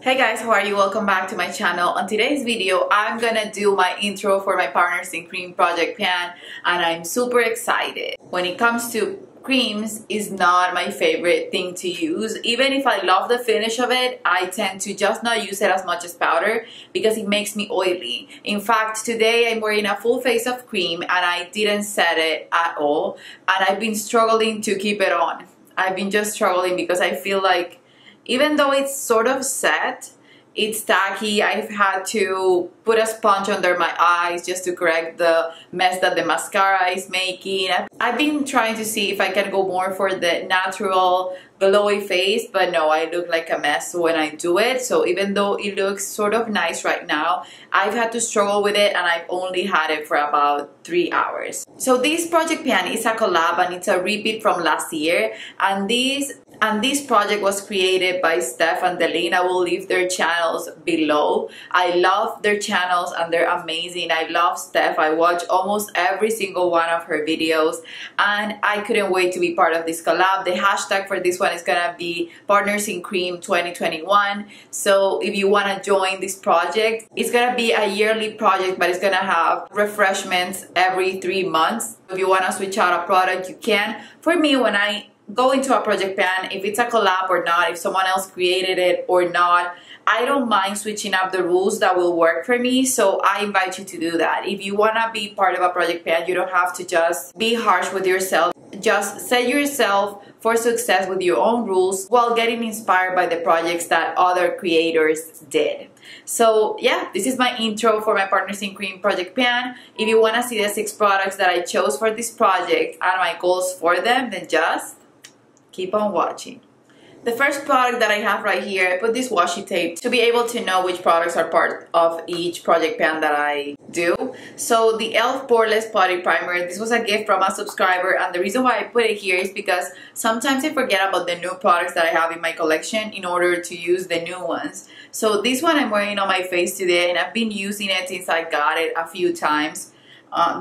Hey guys, how are you? Welcome back to my channel. On today's video, I'm gonna do my intro for my Partners in Cream project pan, and I'm super excited. When it comes to creams, is not my favorite thing to use. Even if I love the finish of it, I tend to just not use it as much as powder because it makes me oily. In fact, today I'm wearing a full face of cream and I didn't set it at all, and I've been struggling to keep it on. I've been just struggling because I feel like even though it's sort of set, it's tacky. I've had to put a sponge under my eyes just to correct the mess that the mascara is making. I've been trying to see if I can go more for the natural glowy face, but no, I look like a mess when I do it. So even though it looks sort of nice right now, I've had to struggle with it, and I've only had it for about 3 hours. So this project pan is a collab and it's a repeat from last year, and this project was created by Steph and DaLin. I will leave their channels below. I love their channels and they're amazing. I love Steph. I watch almost every single one of her videos, and I couldn't wait to be part of this collab. The hashtag for this one is gonna be Partners in Cream 2021. So if you wanna join this project, it's gonna be a yearly project, but it's gonna have refreshments every 3 months. If you wanna switch out a product, you can. For me, when I go into a project pan, if it's a collab or not, if someone else created it or not, I don't mind switching up the rules that will work for me. So I invite you to do that. If you want to be part of a project pan, you don't have to just be harsh with yourself. Just set yourself for success with your own rules while getting inspired by the projects that other creators did. So yeah, this is my intro for my Partners in Cream project pan. If you want to see the 6 products that I chose for this project and my goals for them, then just keep on watching. The first product that I have right here, I put this washi tape to be able to know which products are part of each project pan that I do. So the e.l.f. Poreless Putty Primer, this was a gift from a subscriber, and the reason why I put it here is because sometimes I forget about the new products that I have in my collection in order to use the new ones. So this one I'm wearing on my face today, and I've been using it since I got it a few times.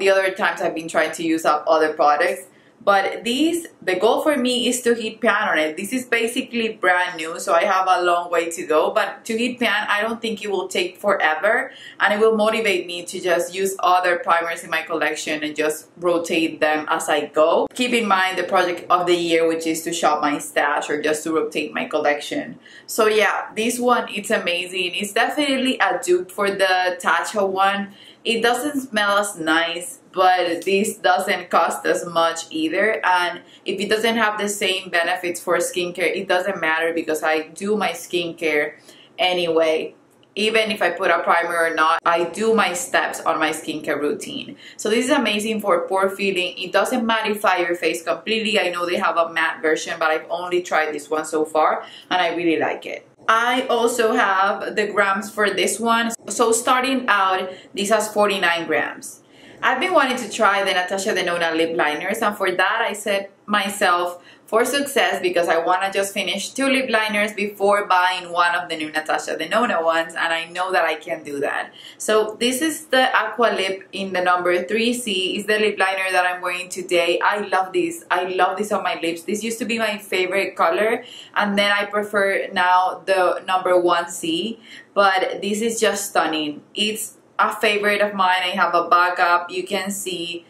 The other times I've been trying to use up other products. But the goal for me is to hit pan on it. This is basically brand new, so I have a long way to go. But to hit pan, I don't think it will take forever, and it will motivate me to just use other primers in my collection and just rotate them as I go. Keep in mind the project of the year, which is to shop my stash or just to rotate my collection. So yeah, this one, it's amazing. It's definitely a dupe for the Natasha one. It doesn't smell as nice, but this doesn't cost as much either, and if it doesn't have the same benefits for skincare, it doesn't matter because I do my skincare anyway. Even if I put a primer or not, I do my steps on my skincare routine. So this is amazing for pore filling. It doesn't mattify your face completely. I know they have a matte version, but I've only tried this one so far, and I really like it. I also have the grams for this one. So starting out, this has 49 grams. I've been wanting to try the Natasha Denona lip liners, and for that I set myself for success because I want to just finish 2 lip liners before buying one of the new Natasha Denona ones, and I know that I can do that. So this is the Aqua Lip in the number 3C. Is the lip liner that I'm wearing today. I love this. I love this on my lips. This used to be my favorite color, and then I prefer now the number 1C, but this is just stunning. It's a favorite of mine. I have a backup. You can see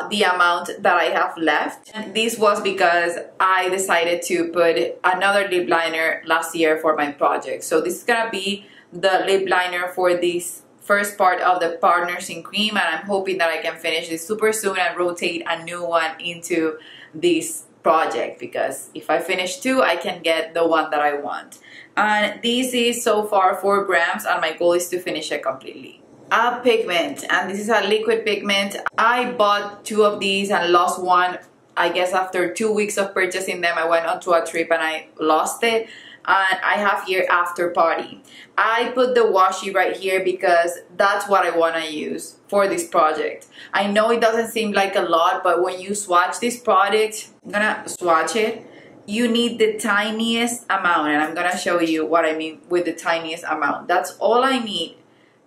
the amount that I have left, and this was because I decided to put another lip liner last year for my project. So this is gonna be the lip liner for this first part of the Partners in Cream, and I'm hoping that I can finish this super soon and rotate a new one into this project, because if I finish 2, I can get the one that I want. And this is so far 4 grams, and my goal is to finish it completely. A pigment, and this is a liquid pigment. I bought 2 of these and lost one. I guess after 2 weeks of purchasing them, I went onto a trip and I lost it, and I have here After Party. I put the washi right here because that's what I want to use for this project. I know it doesn't seem like a lot, but when you swatch this product, I'm gonna swatch it, you need the tiniest amount, and I'm gonna show you what I mean with the tiniest amount. That's all I need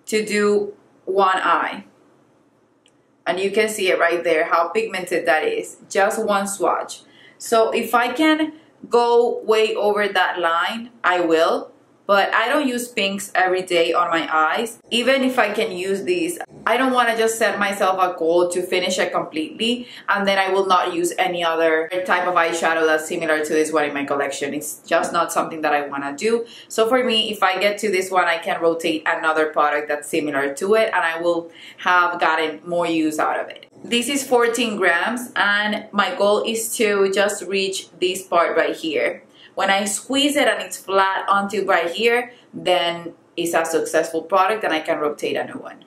to do one eye, and you can see it right there how pigmented that is. Just one swatch. So if I can go way over that line, I will, but I don't use pinks every day on my eyes. Even if I can use these, I don't want to just set myself a goal to finish it completely and then I will not use any other type of eyeshadow that's similar to this one in my collection. It's just not something that I want to do. So for me, if I get to this one, I can rotate another product that's similar to it and I will have gotten more use out of it. This is 14 grams and my goal is to just reach this part right here. When I squeeze it and it's flat onto right here, then it's a successful product and I can rotate a new one.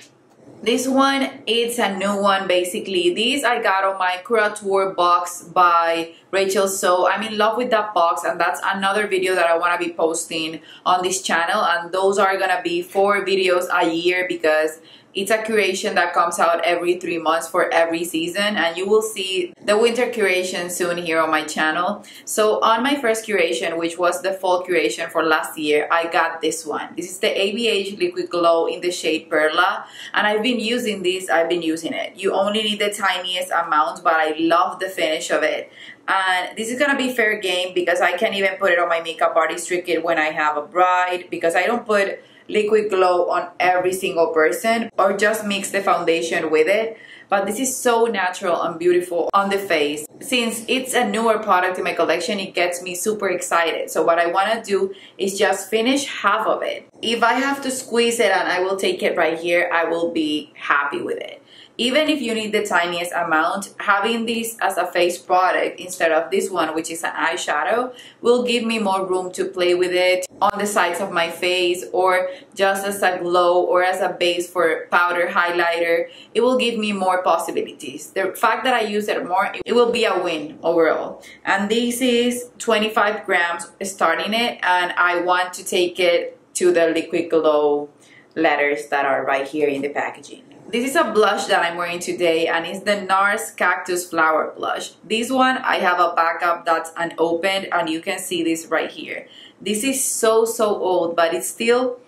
This one, it's a new one basically. These I got on my Curateur box by Rachel. So I'm in love with that box and that's another video that I want to be posting on this channel. And those are gonna be 4 videos a year because it's a curation that comes out every 3 months for every season, and you will see the winter curation soon here on my channel. So on my first curation, which was the fall curation for last year, I got this one. This is the ABH Liquid Glow in the shade Perla, and I've been using this, I've been using it. You only need the tiniest amount, but I love the finish of it. And this is gonna be fair game because I can even put it on my makeup artist kit when I have a bride, because I don't put liquid glow on every single person or just mix the foundation with it. But this is so natural and beautiful on the face. Since it's a newer product in my collection, it gets me super excited. So what I want to do is just finish half of it. If I have to squeeze it and I will take it right here, I will be happy with it. Even if you need the tiniest amount, having this as a face product instead of this one, which is an eyeshadow, will give me more room to play with it on the sides of my face or just as a glow or as a base for powder highlighter. It will give me more possibilities. The fact that I use it more, it will be a win overall. And this is 25 grams starting it, and I want to take it to the liquid glow letters that are right here in the packaging. This is a blush that I'm wearing today, and it's the Nars Cactus Flower Blush. This one, I have a backup that's unopened, and you can see this right here. This is so old, but it still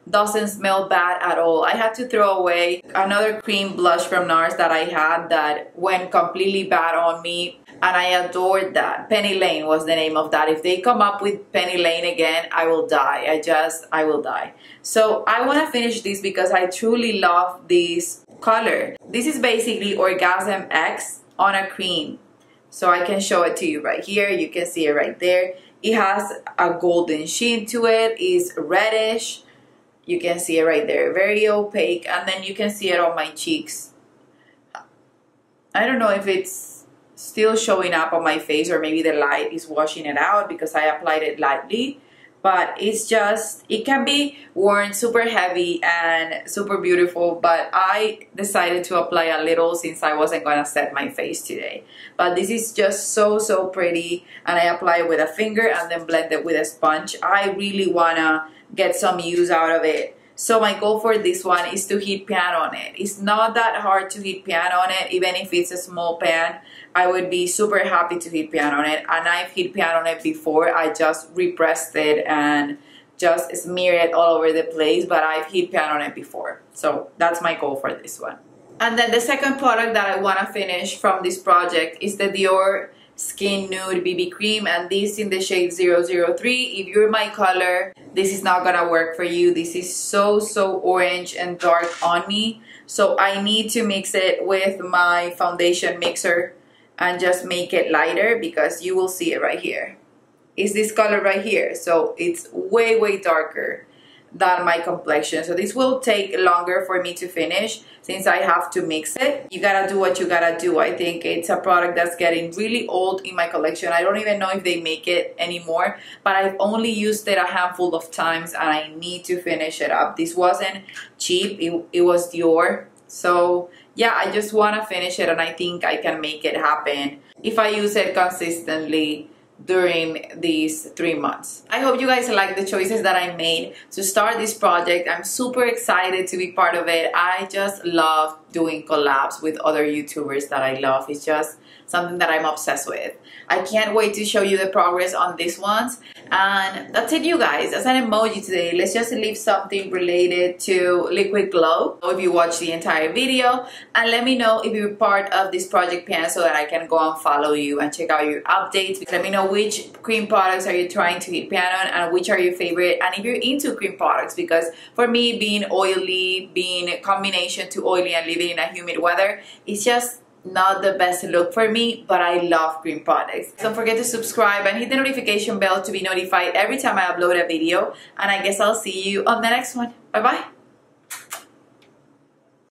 doesn't smell bad at all. I had to throw away another cream blush from Nars that I had that went completely bad on me, and I adored that. Penny Lane was the name of that. If they come up with Penny Lane again, I will die. I will die. So I want to finish this because I truly love this color. This is basically Orgasm X on a cream. So I can show it to you right here. You can see it right there. It has a golden sheen to it. It's reddish. You can see it right there. Very opaque. And then you can see it on my cheeks. I don't know if it's still showing up on my face or maybe the light is washing it out because I applied it lightly. But it's just, it can be worn super heavy and super beautiful, but I decided to apply a little since I wasn't gonna set my face today. But this is just so pretty, and I apply it with a finger and then blend it with a sponge. I really wanna get some use out of it. So my goal for this one is to heat pan on it. It's not that hard to heat pan on it, even if it's a small pan. I would be super happy to heat pan on it. And I've heat pan on it before. I just repressed it and just smear it all over the place, but I've heat pan on it before. So that's my goal for this one. And then the second product that I want to finish from this project is the Dior Skin Nude BB Cream, and this in the shade 003. If you're my color, this is not gonna work for you. This is so orange and dark on me. So I need to mix it with my foundation mixer and just make it lighter, because you will see it right here. It's this color right here. So it's way darker than my complexion. So this will take longer for me to finish since I have to mix it. You gotta do what you gotta do. I think it's a product that's getting really old in my collection. I don't even know if they make it anymore, but I've only used it a handful of times and I need to finish it up. This wasn't cheap, it was Dior. So yeah, I just wanna finish it, and I think I can make it happen if I use it consistently during these 3 months. I hope you guys like the choices that I made to start this project. I'm super excited to be part of it. I just love doing collabs with other YouTubers that I love. It's just something that I'm obsessed with. I can't wait to show you the progress on these ones. And that's it, you guys. As an emoji today, let's just leave something related to liquid glow if you watch the entire video, and let me know if you're part of this project pan so that I can go and follow you and check out your updates. Let me know which cream products are you trying to hit pan on and which are your favorite, and if you're into cream products, because for me, being oily, being a combination to oily and living in a humid weather, it's just not the best look for me, but I love cream products. Don't forget to subscribe and hit the notification bell to be notified every time I upload a video, and I guess I'll see you on the next one. Bye bye.